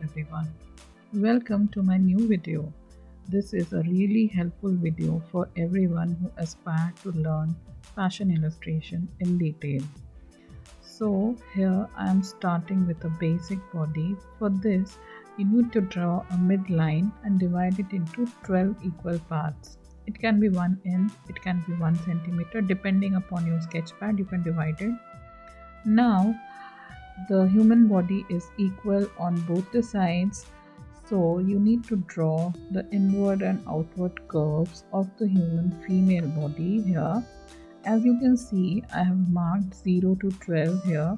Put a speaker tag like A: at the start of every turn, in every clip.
A: everyone. Welcome to my new video. This is a really helpful video for everyone who aspire to learn fashion illustration in detail. So here I am starting with a basic body. For this, you need to draw a midline and divide it into 12 equal parts. It can be 1 inch, it can be 1 centimeter, depending upon your sketch pad you can divide it. Now the human body is equal on both the sides, so you need to draw the inward and outward curves of the human female body here. As you can see, I have marked 0 to 12 here,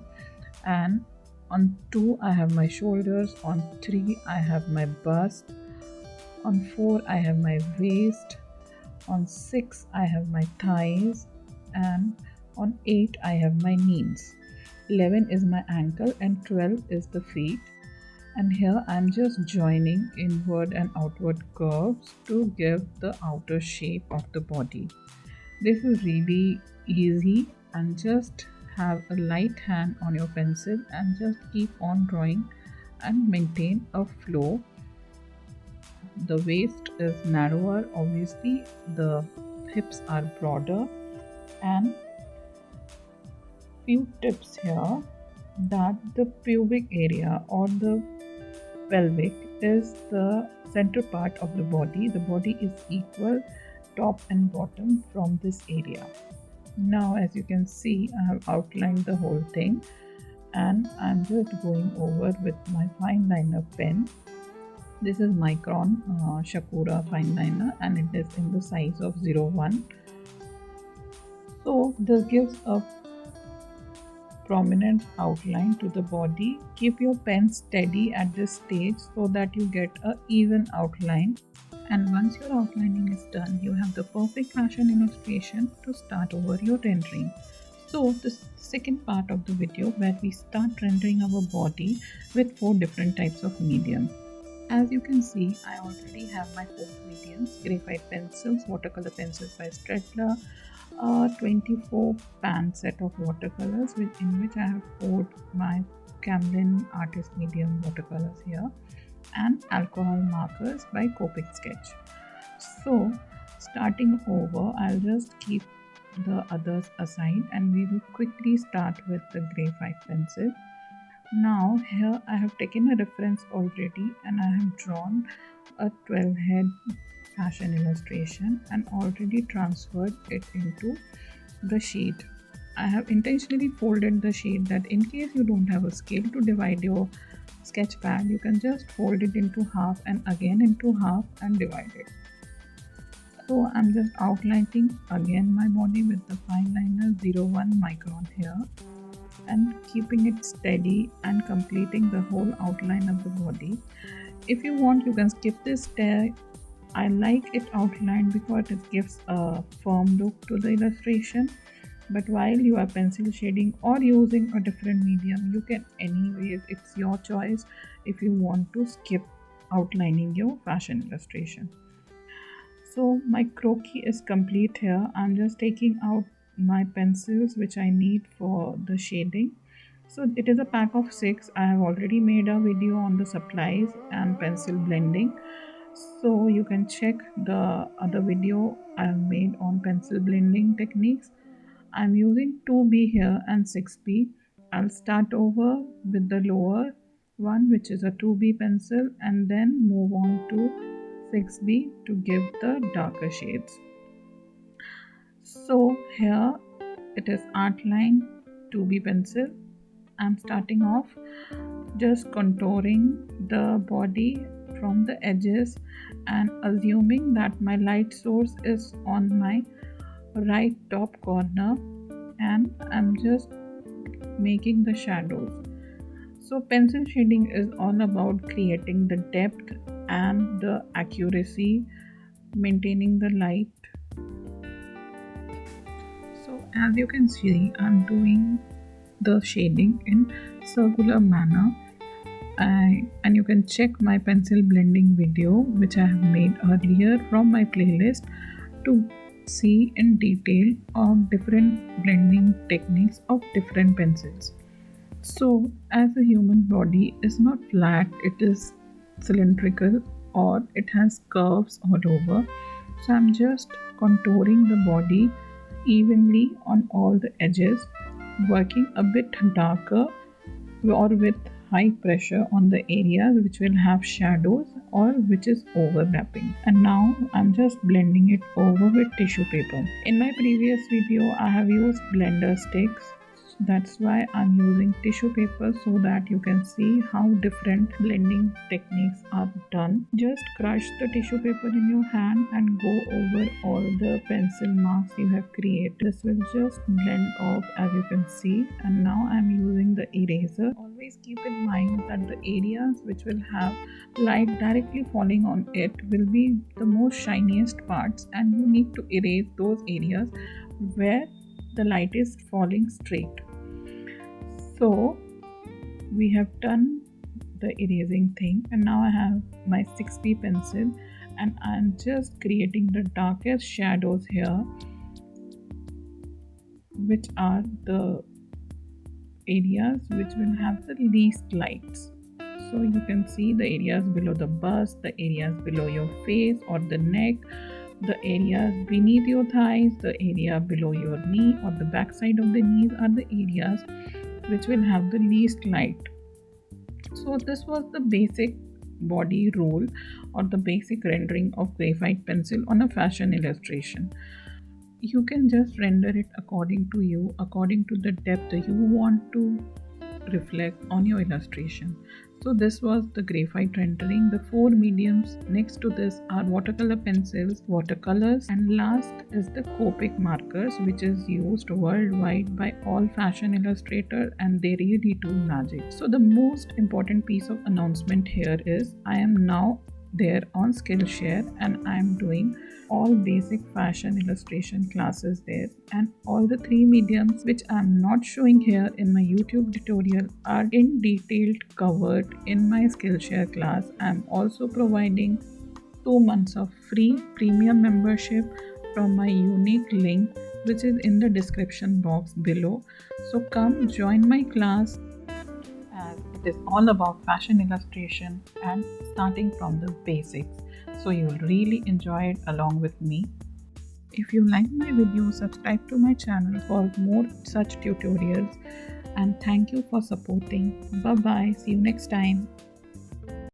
A: and on 2 I have my shoulders, on 3 I have my bust, on 4 I have my waist, on 6 I have my thighs, and on 8 I have my knees. 11 is my ankle and 12 is the feet, and here I am just joining inward and outward curves to give the outer shape of the body. This is really easy, and just have a light hand on your pencil and just keep on drawing and maintain a flow. The waist is narrower, obviously the hips are broader, and few tips here that the pubic area or the pelvic is the center part of the body. The body is equal top and bottom from this area. Now as you can see, I have outlined the whole thing, and I'm just going over with my fine liner pen. This is Micron Shakura fine liner, and it is in the size of 01. So this gives a prominent outline to the body. Keep your pen steady at this stage so that you get an even outline, and once your outlining is done, you have the perfect fashion illustration to start over your rendering. So this is the second part of the video where we start rendering our body with 4 different types of medium. As you can see, I already have my 4 mediums: graphite pencils, watercolor pencils by Stedler, 24 pan set of watercolors in which I have poured my Camlin artist medium watercolors here, and alcohol markers by Copic Sketch. So starting over, I'll just keep the others aside and we will quickly start with the graphite pencil. Now here I have taken a reference already, and I have drawn a 12 head fashion illustration and already transferred it into the sheet. I have intentionally folded the sheet that in case you don't have a scale to divide your sketch pad, you can just fold it into half and again into half and divide it. So I'm just outlining again my body with the fine liner 01 micron here, and keeping it steady and completing the whole outline of the body. If you want, you can skip this step. I like it outlined because it gives a firm look to the illustration, but while you are pencil shading or using a different medium, you can anyways, it's your choice if you want to skip outlining your fashion illustration. So my croquis is complete here. I'm just taking out my pencils which I need for the shading. So it is a pack of 6. I have already made a video on the supplies and pencil blending, so you can check the other video I have made on pencil blending techniques. I'm using 2B here and 6B. I'll start over with the lower one, which is a 2B pencil, and then move on to 6B to give the darker shades. So here it is outline 2B pencil. I'm starting off just contouring the body from the edges and assuming that my light source is on my right top corner, and I'm just making the shadows. So pencil shading is all about creating the depth and the accuracy, maintaining the light. So as you can see, I'm doing the shading in circular manner, and you can check my pencil blending video which I have made earlier from my playlist to see in detail of different blending techniques of different pencils. So as a human body is not flat, it is cylindrical or it has curves all over. So I'm just contouring the body evenly on all the edges, working a bit darker or with high pressure on the areas which will have shadows or which is overlapping. And now I'm just blending it over with tissue paper. In my previous video I have used blender sticks. That's why I'm using tissue paper so that you can see how different blending techniques are done. Just crush the tissue paper in your hand and go over all the pencil marks you have created. This will just blend off as you can see. And now I'm using the eraser. Always keep in mind that the areas which will have light directly falling on it will be the most shiniest parts, and you need to erase those areas where the light is falling straight. So we have done the erasing thing, and now I have my 6B pencil and I'm just creating the darkest shadows here, which are the areas which will have the least lights. So you can see the areas below the bust, the areas below your face or the neck, the areas beneath your thighs, the area below your knee or the back side of the knees are the areas which will have the least light. So this was the basic body rule or the basic rendering of graphite pencil on a fashion illustration. You can just render it according to you, according to the depth you want to reflect on your illustration. So this was the graphite rendering. The four mediums next to this are watercolor pencils, watercolors, and last is the Copic markers, which is used worldwide by all fashion illustrators, and they really do magic. So the most important piece of announcement here is I am now there on Skillshare and I am doing all basic fashion illustration classes there, and all the three mediums which I am not showing here in my YouTube tutorial are in detail covered in my Skillshare class. I am also providing 2 months of free premium membership from my unique link which is in the description box below. So come join my class, as it is all about fashion illustration and starting from the basics. So you will really enjoy it along with me. If you like my video, subscribe to my channel for more such tutorials, and thank you for supporting. Bye bye. See you next time.